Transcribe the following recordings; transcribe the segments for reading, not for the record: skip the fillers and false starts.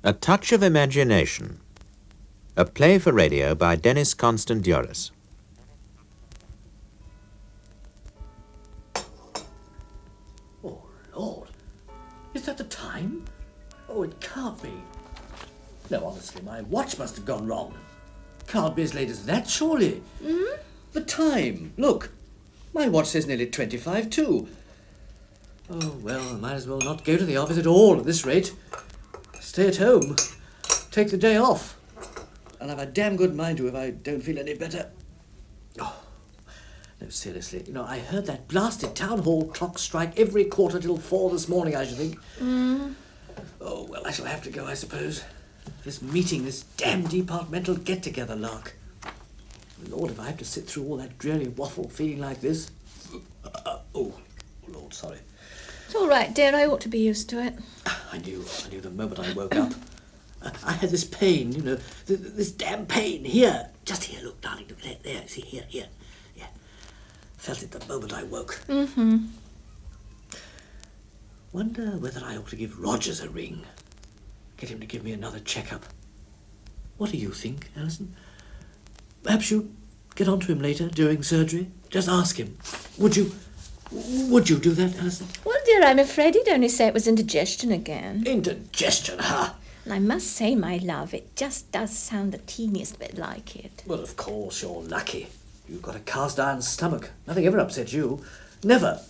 A Touch of Imagination. A play for radio by Denis Constanduros. Oh, Lord. Is that the time? Oh, it can't be. No, honestly, my watch must have gone wrong. Can't be as late as that, surely. Hmm? The time. Look. My watch says nearly 25 too. Oh, well, I might as well not go to the office at all at this rate. Stay at home. Take the day off. I'll have a damn good mind to if I don't feel any better. Oh, no, seriously. You know, I heard that blasted town hall clock strike every quarter till 4 this morning, I should think. Oh, well, I shall have to go, I suppose. This meeting, this damn departmental get-together lark. Lord, if I have to sit through all that dreary waffle feeling like this. Oh, Lord, sorry. It's all right, dear. I ought to be used to it. I knew the moment I woke up. I had this pain, you know, this damn pain here. Just here, look, darling, look, there, see, here. Yeah. Felt it the moment I woke. Mm-hmm. Wonder whether I ought to give Rogers a ring. Get him to give me another checkup. What do you think, Alison? Perhaps you'd get on to him later, during surgery. Just ask him. Would you do that, Alison? Well, dear, I'm afraid he'd only say it was indigestion again. Indigestion, huh? And I must say, my love, it just does sound the teeniest bit like it. Well, of course, you're lucky. You've got a cast-iron stomach. Nothing ever upsets you. Never.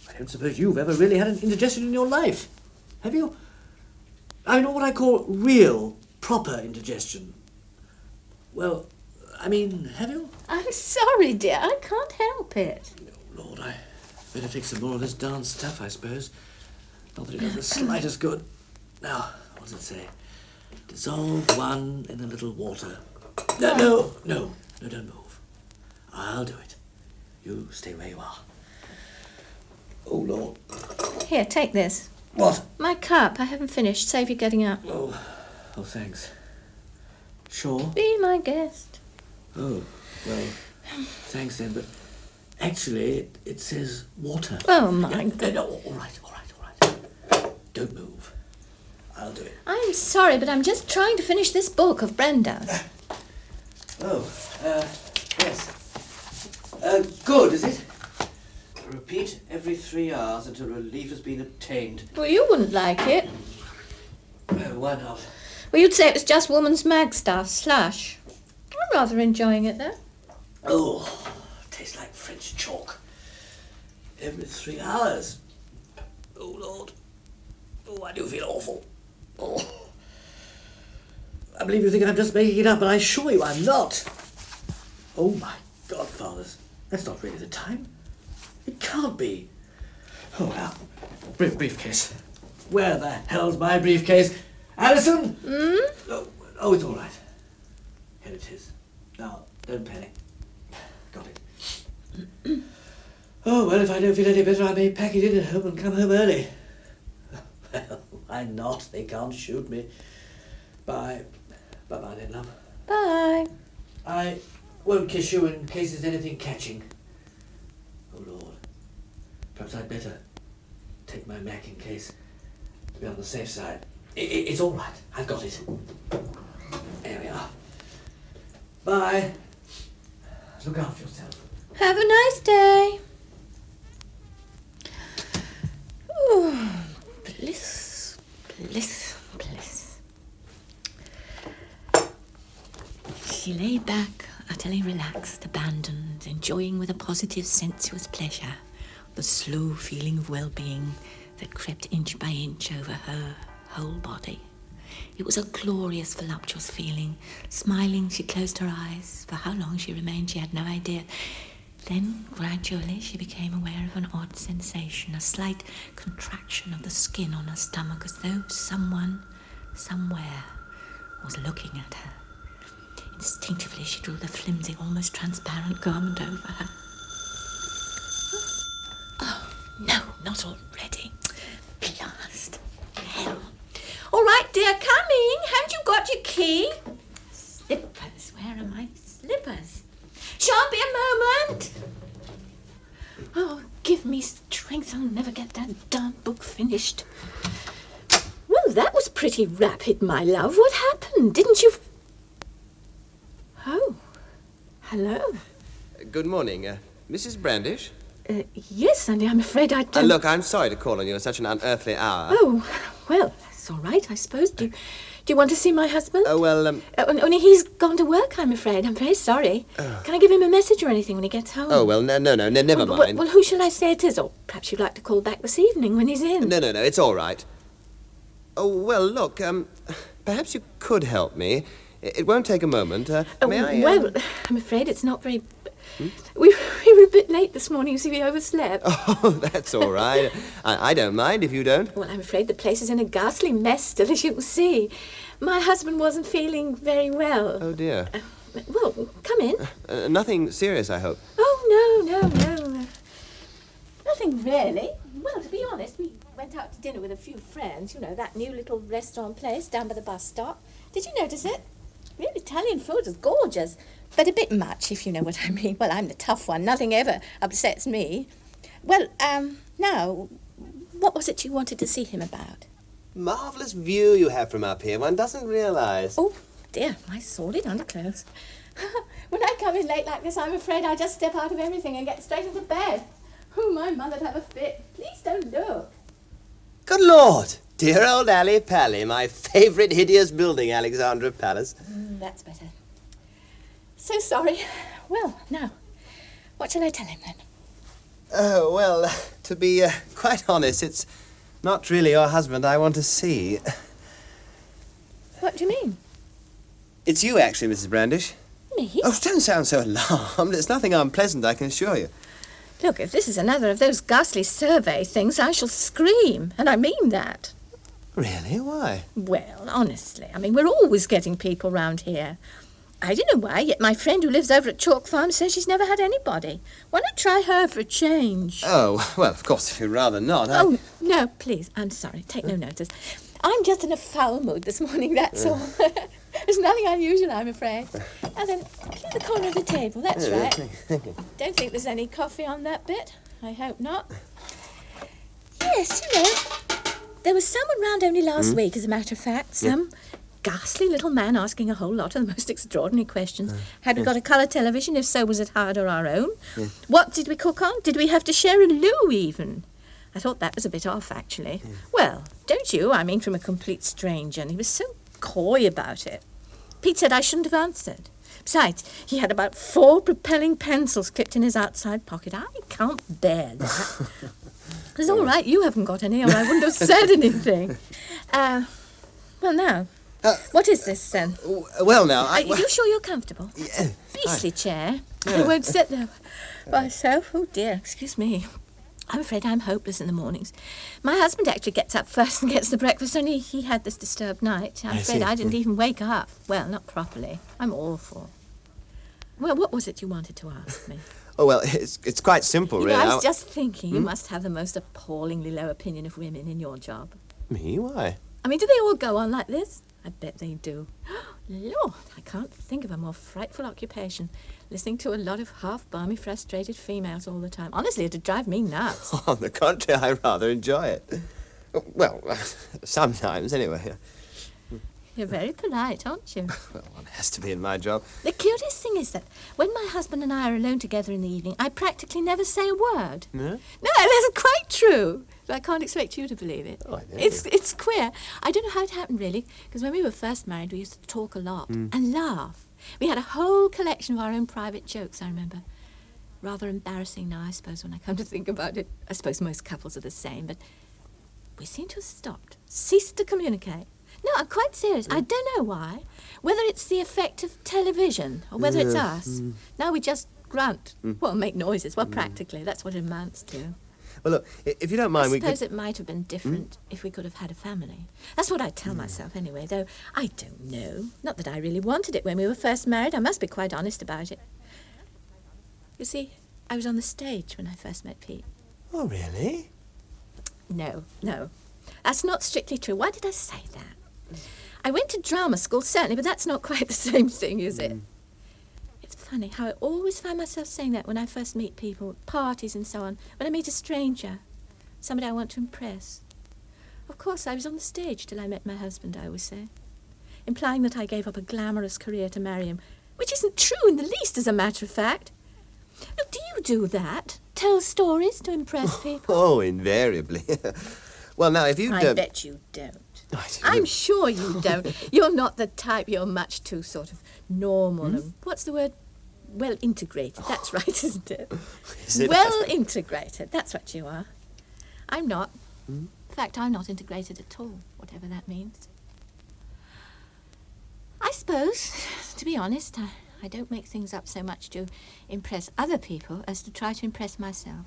I don't suppose you've ever really had an indigestion in your life. Have you? I know what I call real, proper indigestion. Well, I mean, have you? I'm sorry, dear. I can't help it. Oh, Lord, I better take some more of this darn stuff, I suppose. Not that it does the slightest good. Now, what does it say? Dissolve 1 in a little water. No, don't move. I'll do it. You stay where you are. Oh, Lord. Here, take this. What? My cup. I haven't finished. Save you getting up. Oh, thanks. Sure? Be my guest. Oh, well, thanks then, but actually it says water. Oh, my God. No, all right. Don't move. I'll do it. I'm sorry, but I'm just trying to finish this book of Brenda's. Yes. Good, is it? Repeat every 3 hours until relief has been obtained. Well, you wouldn't like it. Why not? Well, you'd say it was just woman's mag stuff, slush. I'm rather enjoying it, though. Oh, tastes like French chalk. Every 3 hours. Oh, Lord. Oh, I do feel awful. Oh. I believe you think I'm just making it up, but I assure you I'm not. Oh, my godfathers. That's not really the time. It can't be. Oh, well. Briefcase. Where the hell's my briefcase? Alison? Oh, it's all right. Here it is. Now, don't panic. Got it. Oh, well, if I don't feel any better, I may pack it in at home and come home early. Well, why not? They can't shoot me. Bye. Bye-bye then, love. Bye. I won't kiss you in case there's anything catching. Oh, Lord. Perhaps I'd better take my Mac in case, to be on the safe side. It's all right. I've got it. There we are. Bye. Look after yourself. Have a nice day. Ooh, bliss. She lay back, utterly relaxed, abandoned, enjoying with a positive, sensuous pleasure the slow feeling of well-being that crept inch by inch over her whole body. It was a glorious, voluptuous feeling. Smiling, she closed her eyes. For how long she remained, she had no idea. Then, gradually, she became aware of an odd sensation, a slight contraction of the skin on her stomach, as though someone, somewhere, was looking at her. Instinctively, she drew the flimsy, almost transparent garment over her. Oh, no, not already. Blast. Hell. All right, dear, come in. Haven't you got your key? Slippers. Where are my slippers? Shan't be a moment. Oh, give me strength. I'll never get that darn book finished. Well, Well, that was pretty rapid, my love. What happened? Didn't you... Oh, hello. Good morning, Mrs. Brandish. Yes, Andy, I'm afraid I don't... Look, I'm sorry to call on you at such an unearthly hour. Oh, well, that's all right, I suppose. Do you want to see my husband? Oh, well, Only he's gone to work, I'm afraid. I'm very sorry. Can I give him a message or anything when he gets home? Oh, well, no, never mind. Well, who shall I say it is? Or perhaps you'd like to call back this evening when he's in. No, it's all right. Oh, well, look, perhaps you could help me. It won't take a moment. May I... Well, I'm afraid it's not very... We were a bit late this morning, you see, we overslept. Oh, that's all right. I don't mind if you don't. Well, I'm afraid the place is in a ghastly mess still, as you can see. My husband wasn't feeling very well. Oh, dear. Well, come in. Nothing serious, I hope. Oh, no. Nothing really. Well, to be honest, we went out to dinner with a few friends. You know, that new little restaurant place down by the bus stop. Did you notice it? Real Italian food is gorgeous, but a bit much, if you know what I mean. Well, I'm the tough one. Nothing ever upsets me. Well, now, what was it you wanted to see him about? Marvellous view you have from up here. One doesn't realise. Oh, dear, my sordid underclothes. When I come in late like this, I'm afraid I just step out of everything and get straight into bed. Oh, my mother'd have a fit. Please don't look. Good Lord! Dear old Alley Pally, my favourite hideous building, Alexandra Palace. That's better. So sorry. Well, now, what shall I tell him then? Oh, well, to be quite honest, it's not really your husband I want to see. What do you mean? It's you, actually, Mrs. Brandish. Me? Oh, don't sound so alarmed. It's nothing unpleasant, I can assure you. Look, if this is another of those ghastly survey things, I shall scream, and I mean that. Really? Why? Well, honestly, I mean, we're always getting people round here. I don't know why, yet my friend who lives over at Chalk Farm says she's never had anybody. Why not try her for a change? Oh, well, of course, if you'd rather not, Oh, no, please, I'm sorry, take no notice. I'm just in a foul mood this morning, that's all. There's nothing unusual, I'm afraid. Now then, clear the corner of the table, that's right. Don't think there's any coffee on that bit. I hope not. Yes, you know, there was someone round only last week, as a matter of fact. Some ghastly little man asking a whole lot of the most extraordinary questions. Had we got a colour television? If so, was it hard or our own? What did we cook on? Did we have to share a loo, even? I thought that was a bit off, actually. Well, don't you? I mean, from a complete stranger, and he was so coy about it. Pete said I shouldn't have answered. Besides, he had about 4 propelling pencils clipped in his outside pocket. I can't bear that. It's all right, you haven't got any, or I wouldn't have said anything. Well, now, what is this, then? Well, now, Are you sure you're comfortable? Yeah, Beastly chair. I won't sit there by myself. Oh, dear, excuse me. I'm afraid I'm hopeless in the mornings. My husband actually gets up first and gets the breakfast, only he had this disturbed night. I'm afraid I didn't even wake up. Well, not properly. I'm awful. Well, what was it you wanted to ask me? Oh, well, it's quite simple, You really. know, I was just thinking, you must have the most appallingly low opinion of women in your job. Me? Why? I mean, do they all go on like this? I bet they do. Lord, I can't think of a more frightful occupation. Listening to a lot of half-balmy, frustrated females all the time. Honestly, it'd drive me nuts. On the contrary, I rather enjoy it. Well, sometimes, anyway. You're very polite, aren't you? Well, one has to be in my job. The curious thing is that when my husband and I are alone together in the evening, I practically never say a word. No? No, that's quite true. But I can't expect you to believe it. Oh, I know. It's queer. I don't know how it happened, really, because when we were first married, we used to talk a lot and laugh. We had a whole collection of our own private jokes, I remember. Rather embarrassing now, I suppose, when I come to think about it. I suppose most couples are the same, but we seem to have stopped, ceased to communicate. No, I'm quite serious. I don't know why. Whether it's the effect of television or whether it's us. Now we just grunt. Well, make noises. Well, practically, that's what it amounts to. Well, look, if you don't mind, I we suppose could... it might have been different if we could have had a family. That's what I tell myself anyway, though I don't know. Not that I really wanted it when we were first married. I must be quite honest about it. You see, I was on the stage when I first met Pete. Oh, really? No. That's not strictly true. Why did I say that? I went to drama school, certainly, but that's not quite the same thing, is it? It's funny how I always find myself saying that when I first meet people, at parties and so on, when I meet a stranger, somebody I want to impress. Of course, I was on the stage till I met my husband, I always say. Implying that I gave up a glamorous career to marry him, which isn't true in the least, as a matter of fact. Now, do you do that? Tell stories to impress people? Oh, invariably. Well, now, if you don't... I bet you don't. I do. I'm sure you don't. You're not the type. You're much too sort of normal and, what's the word? Well integrated. That's right, isn't it? Is it? Well integrated. That's what you are. I'm not. In fact, I'm not integrated at all, whatever that means. I suppose, to be honest, I don't make things up so much to impress other people as to try to impress myself.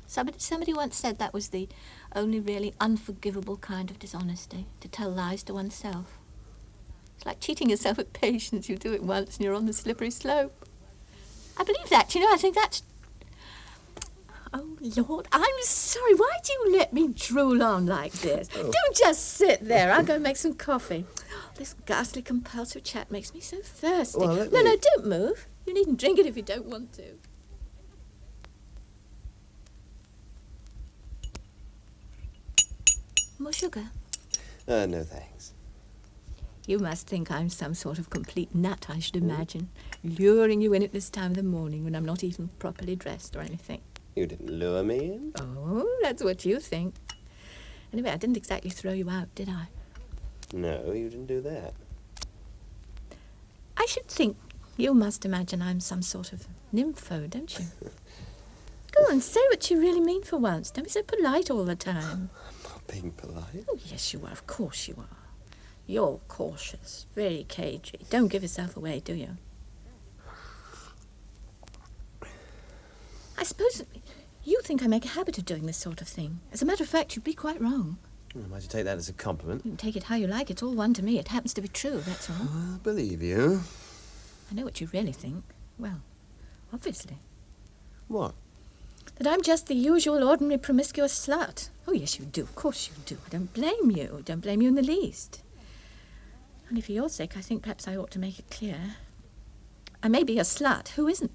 Somebody once said that was the only really unforgivable kind of dishonesty, to tell lies to oneself. It's like cheating yourself at patience. You do it once and you're on the slippery slope. I believe that, I think that's... Oh, Lord, I'm sorry. Why do you let me drool on like this? Oh. Don't just sit there. I'll go and make some coffee. This ghastly compulsive chat makes me so thirsty. Well, No, don't move. You needn't drink it if you don't want to. More sugar? No, thanks. You must think I'm some sort of complete nut, I should imagine, luring you in at this time of the morning when I'm not even properly dressed or anything. You didn't lure me in? Oh, that's what you think. Anyway, I didn't exactly throw you out, did I? No, you didn't do that. I should think you must imagine I'm some sort of nympho, don't you? Go on, say what you really mean for once. Don't be so polite all the time. I'm not being polite. Oh, yes, you are. Of course you are. You're cautious, very cagey. Don't give yourself away, do you? I suppose you think I make a habit of doing this sort of thing. As a matter of fact, you'd be quite wrong. Might you take that as a compliment? You can take it how you like. It's all one to me. It happens to be true, that's all. I believe you. I know what you really think. Well, obviously. What? That I'm just the usual ordinary promiscuous slut. Oh, yes, you do. Of course you do. I don't blame you. I don't blame you in the least. Only for your sake, I think perhaps I ought to make it clear. I may be a slut. Who isn't?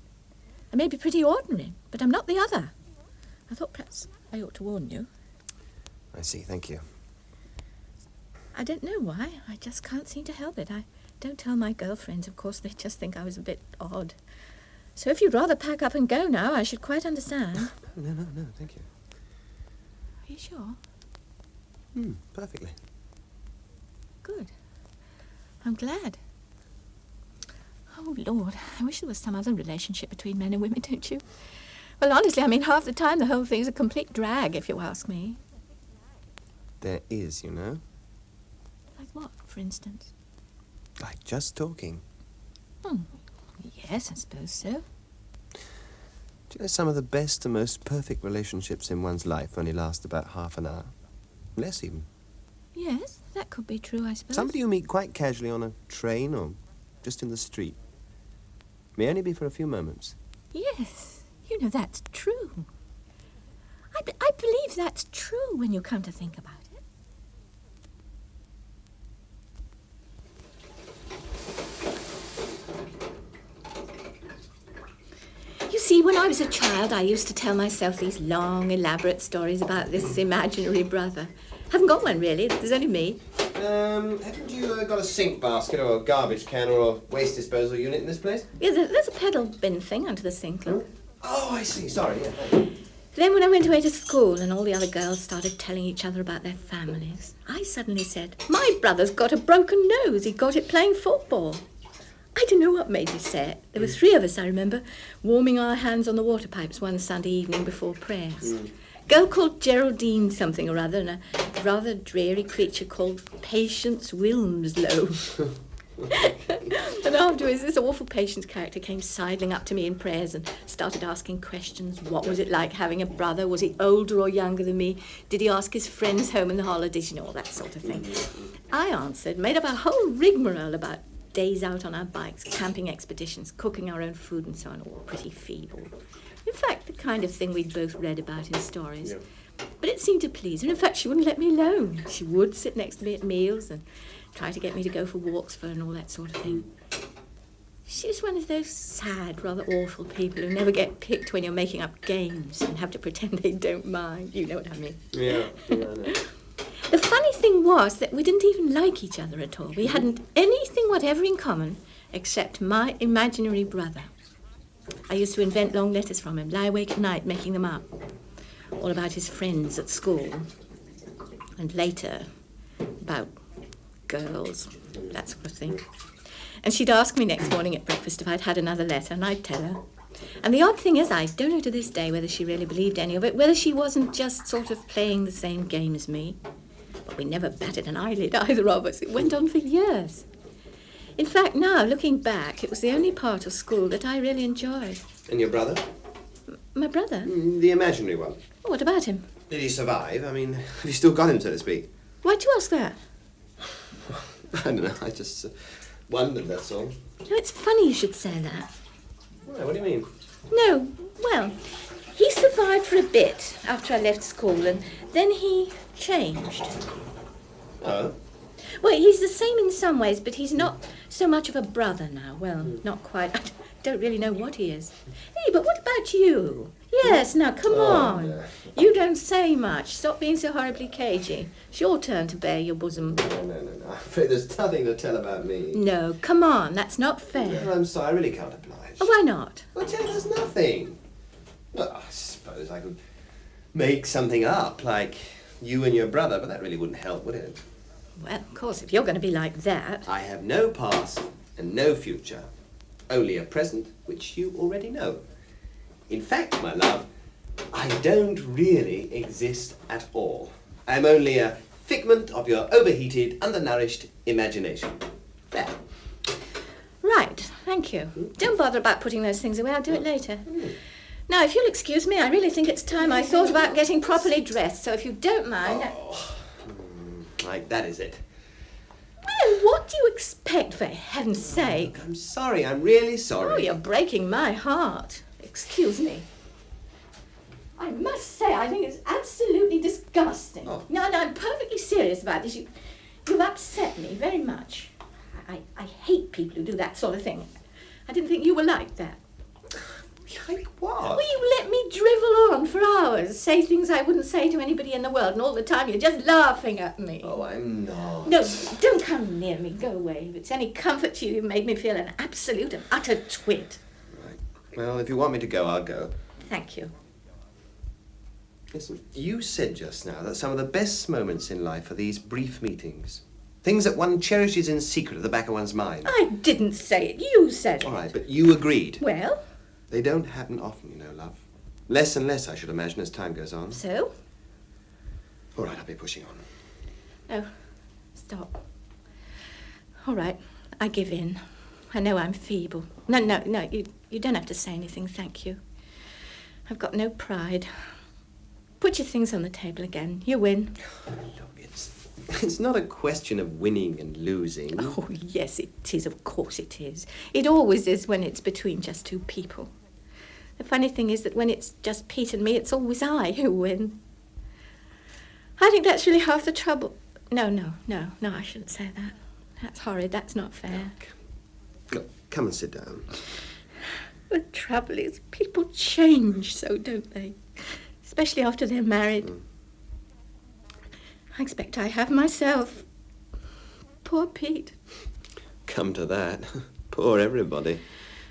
I may be pretty ordinary, but I'm not the other. I thought perhaps I ought to warn you. I see, thank you. I don't know why. I just can't seem to help it. I don't tell my girlfriends. Of course, they just think I was a bit odd. So if you'd rather pack up and go now, I should quite understand. No, thank you. Are you sure? Perfectly. Good. I'm glad. Oh, Lord, I wish there was some other relationship between men and women, don't you? Well, honestly, I mean, half the time the whole thing's a complete drag, if you ask me. There is, you know. Like what, for instance? Like just talking. Yes, I suppose so. Do you know some of the best and most perfect relationships in one's life only last about half an hour? Less even. Yes, that could be true, I suppose. Somebody you meet quite casually on a train or just in the street. May only be for a few moments. Yes, you know, that's true. I believe that's true when you come to think about it. You see, when I was a child, I used to tell myself these long, elaborate stories about this imaginary brother. Haven't got one, really. There's only me. Haven't you got a sink basket or a garbage can or a waste disposal unit in this place? Yeah, there's a pedal bin thing under the sink, look. Oh, I see. Sorry. Yeah. Then when I went away to school and all the other girls started telling each other about their families, I suddenly said, my brother's got a broken nose. He got it playing football. I don't know what made me say it. There were three of us, I remember, warming our hands on the water pipes one Sunday evening before prayers. Girl called Geraldine something or other, and a rather dreary creature called Patience Wilmslow. And afterwards, this awful Patience character came sidling up to me in prayers and started asking questions. What was it like having a brother? Was he older or younger than me? Did he ask his friends home in the holidays? You know, all that sort of thing. I answered, made up a whole rigmarole about days out on our bikes, camping expeditions, cooking our own food and so on, all pretty feeble. In fact, the kind of thing we'd both read about in stories. Yeah. But it seemed to please her. In fact, she wouldn't let me alone. She would sit next to me at meals and try to get me to go for walks for her and all that sort of thing. She was one of those sad, rather awful people who never get picked when you're making up games and have to pretend they don't mind. You know what I mean. Yeah, I know. thing was that we didn't even like each other at all. We hadn't anything whatever in common except my imaginary brother. I used to invent long letters from him, lie awake at night making them up, all about his friends at school, and later about girls, that sort of thing. And she'd ask me next morning at breakfast if I'd had another letter, and I'd tell her. And the odd thing is, I don't know to this day whether she really believed any of it, whether she wasn't just sort of playing the same game as me. But we never batted an eyelid, either of us. It went on for years. In fact, now, looking back, it was the only part of school that I really enjoyed. And your brother? My brother? The imaginary one. Oh, what about him? Did he survive? I mean, have you still got him, so to speak? Why'd you ask that? I don't know, I just wondered, that's all. No, it's funny you should say that. Why, what do you mean? No, well, he survived for a bit after I left school, and then he changed. Oh? Well, he's the same in some ways, but he's not so much of a brother now. Well, not quite. I don't really know what he is. Hey, but what about you? Yes, now, come on. Yeah. You don't say much. Stop being so horribly cagey. It's your turn to bare your bosom. No. I'm afraid there's nothing to tell about me. No, come on. That's not fair. Well, I'm sorry, I really can't oblige. Oh, why not? Well, tell there's nothing. Well, I suppose I could make something up, like you and your brother, but that really wouldn't help, would it? Well, of course, if you're going to be like that. I have no past and no future, only a present, which you already know. In fact, my love, I don't really exist at all. I'm only a figment of your overheated, undernourished imagination. There. Right, thank you. Don't bother about putting those things away. I'll do it later. Now, if you'll excuse me, I really think it's time I thought about getting properly dressed, so if you don't mind... Like that is it. Well, what do you expect, for heaven's sake? I'm sorry, I'm really sorry. Oh, you're breaking my heart. Excuse me. I must say, I think it's absolutely disgusting. Oh. No, I'm perfectly serious about this. You've upset me very much. I hate people who do that sort of thing. I didn't think you were like that. Like what? Well, you let me drivel on for hours, say things I wouldn't say to anybody in the world, and all the time you're just laughing at me. Oh, I'm not. No, don't come near me. Go away. If it's any comfort to you, you've made me feel an absolute and utter twit. Right. Well, if you want me to go, I'll go. Thank you. Listen, you said just now that some of the best moments in life are these brief meetings. Things that one cherishes in secret at the back of one's mind. I didn't say it. You said it. All right, but you agreed. Well? They don't happen often, you know, love. Less and less, I should imagine, as time goes on. So? All right, I'll be pushing on. No, stop. All right, I give in. I know I'm feeble. No, you don't have to say anything, thank you. I've got no pride. Put your things on the table again. You win. Look, it's not a question of winning and losing. Oh, yes, it is. Of course it is. It always is when it's between just two people. The funny thing is that when it's just Pete and me, it's always I who win. I think that's really half the trouble. No, I shouldn't say that. That's horrid. That's not fair. Look, come and sit down. The trouble is, people change so, don't they? Especially after they're married. I expect I have myself. Poor Pete. Come to that. Poor everybody.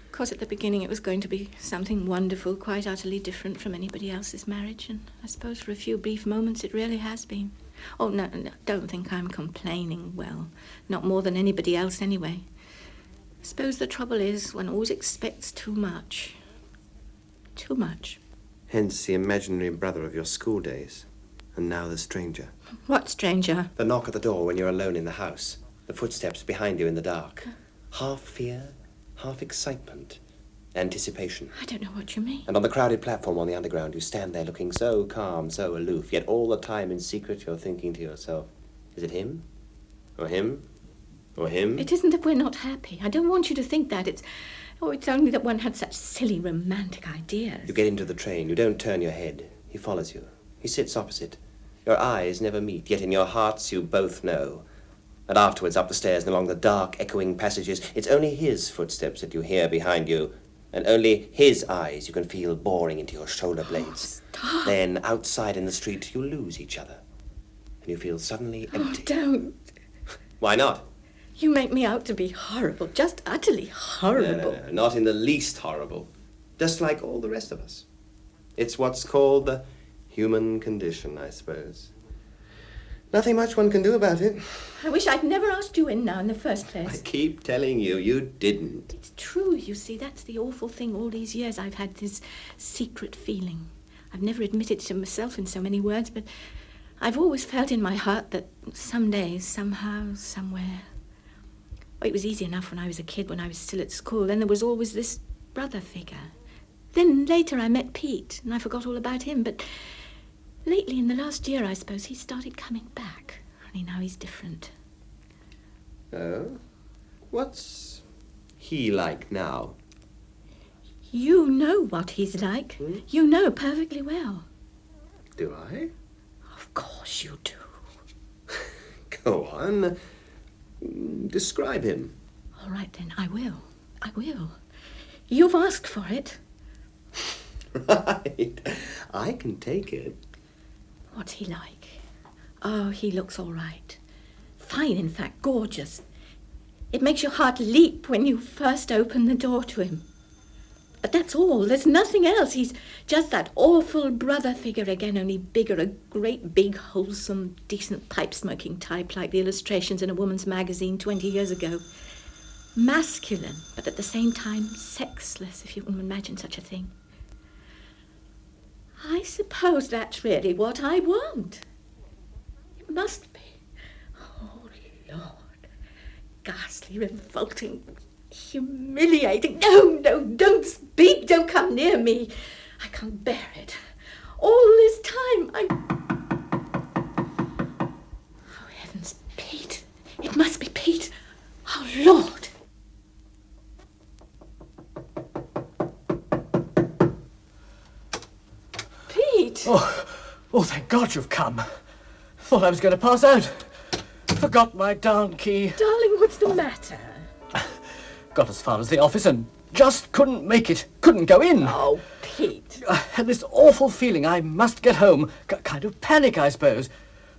Of course, at the beginning it was going to be something wonderful, quite utterly different from anybody else's marriage, and I suppose for a few brief moments it really has been. Oh, no, don't think I'm complaining. Well, not more than anybody else anyway. I suppose the trouble is one always expects too much. Too much. Hence the imaginary brother of your school days. And now the stranger. What stranger? The knock at the door when you're alone in the house. The footsteps behind you in the dark. Half fear, half excitement. Anticipation. I don't know what you mean. And on the crowded platform on the underground, you stand there looking so calm, so aloof, yet all the time in secret you're thinking to yourself, is it him? Or him? Or him? It isn't that we're not happy. I don't want you to think that. It's only that one had such silly romantic ideas. You get into the train, you don't turn your head. He follows you. He sits opposite. Your eyes never meet, yet in your hearts you both know. And afterwards, up the stairs and along the dark, echoing passages, it's only his footsteps that you hear behind you, and only his eyes you can feel boring into your shoulder blades. Stop. Then, outside in the street, you lose each other. and you feel suddenly Oh, empty. don't. Why not? You make me out to be horrible, just utterly horrible. No, not in the least horrible. Just like all the rest of us. It's what's called the human condition, I suppose. Nothing much one can do about it. I wish I'd never asked you in now in the first I place. keep telling you, you didn't. It's true, you see. That's the awful thing. All these years I've had this secret feeling. I've never admitted it to myself in so many words, but I've always felt in my heart that someday, somehow, somewhere... Well, it was easy enough when I was a kid, when I was still at school. Then there was always this brother figure. Then later I met Pete, and I forgot all about him, but... Lately, in the last year, I suppose, he started coming back. Only now he's different. Oh? What's he like now? You know what he's like. You know perfectly well. Do I? Of course you do. Go on. Describe him. All right, then, I will. I will. You've asked for it. Right. I can take it. What's he like? Oh, he looks all right. Fine, in fact, gorgeous. It makes your heart leap when you first open the door to him. But that's all. There's nothing else. He's just that awful brother figure again, only bigger, a great big, wholesome, decent pipe-smoking type like the illustrations in a woman's magazine 20 years ago. Masculine, but at the same time sexless, if you can imagine such a thing. I suppose that's really what I want. It must be. Oh, Lord. Ghastly, revolting, humiliating. No, don't speak. Don't come near me. I can't bear it. All this time, Oh, heavens, Pete. It must be Pete. Oh, Lord. Oh, thank God you've come. Thought I was going to pass out. Forgot my darn key. Darling, what's the matter? Got as far as the office and just couldn't make it. Couldn't go in. Oh, Pete. I had this awful feeling I must get home. Kind of panic, I suppose.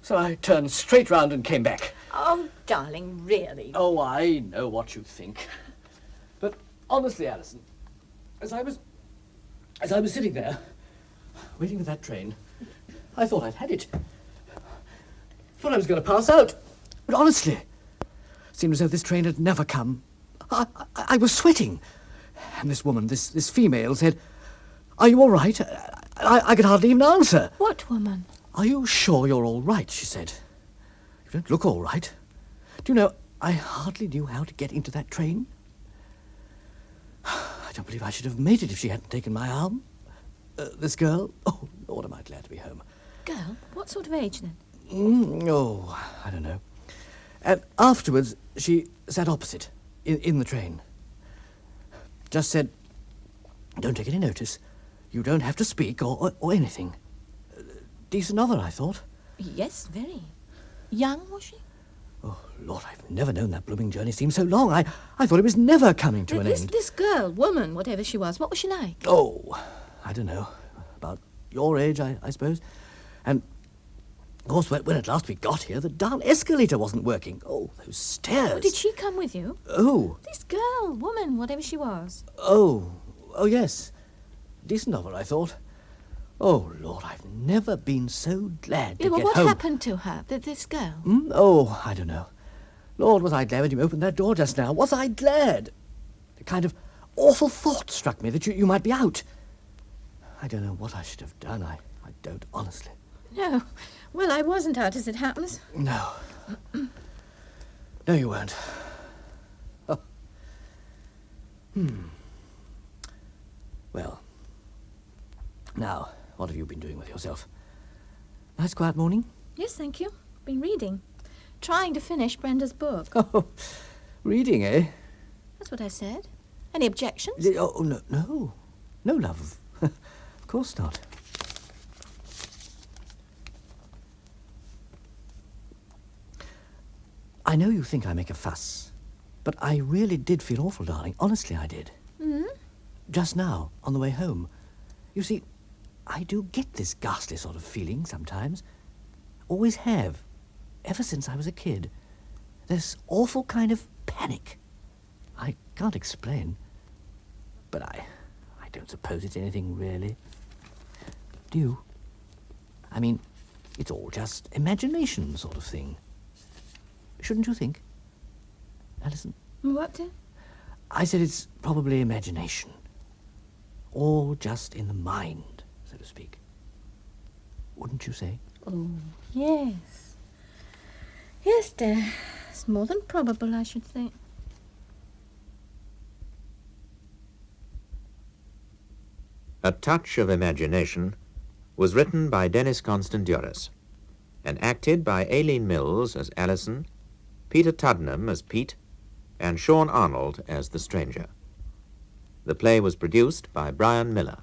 So I turned straight round and came back. Oh, darling, really? Oh, I know what you think. But honestly, Alison, as I was sitting there, waiting for that train, I thought I'd had it. Thought I was going to pass out. But honestly, it seemed as though this train had never come. I was sweating. And this woman, this female, said, "Are you all right?" I could hardly even answer. What woman? "Are you sure you're all right?" she said. "You don't look all right. Do you know, I hardly knew how to get into that train. I don't believe I should have made it if she hadn't taken my arm. This girl, oh, Lord, am I glad to be home." Girl? What sort of age, then? Oh, I don't know. And afterwards, she sat opposite, in the train. Just said, "Don't take any notice. You don't have to speak or anything." Decent other, I thought. Yes, very. Young, was she? Oh, Lord, I've never known that blooming journey seem so long. I thought it was never coming to an end. This girl, woman, whatever she was, what was she like? Oh, I don't know. About your age, I suppose. And, of course, when at last we got here, the darn escalator wasn't working. Oh, those stairs. Oh, did she come with you? Oh. This girl, woman, whatever she was. Oh, yes. Decent of her, I thought. Oh, Lord, I've never been so glad to get What home. happened to her, this girl? Oh, I don't know. Lord, was I glad when you opened that door just now. Was I glad? A kind of awful thought struck me that you might be out. I don't know what I should have done. I don't, honestly. No. Well, I wasn't out, as it happens. No. No, you weren't. Oh. Well. Now, what have you been doing with yourself? Nice quiet morning? Yes, thank you. Been reading. Trying to finish Brenda's book. Oh, reading, eh? That's what I said. Any objections? Oh, no. No, love. Of course not. I know you think I make a fuss, but I really did feel awful, darling. Honestly, I did. Just now, on the way home. You see, I do get this ghastly sort of feeling sometimes. Always have. ever since I was a kid. This awful kind of panic. I can't explain. But I don't suppose it's anything really. Do you? I mean, it's all just imagination sort of thing. Shouldn't you think, Alison? What, dear? I said it's probably imagination. All just in the mind, so to speak. Wouldn't you say? Oh, yes. Yes, dear. It's more than probable, I should think. A Touch of Imagination was written by Denis Constanduros and acted by Aileen Mills as Alison, Peter Tuddenham as Pete, and Sean Arnold as the stranger. The play was produced by Brian Miller.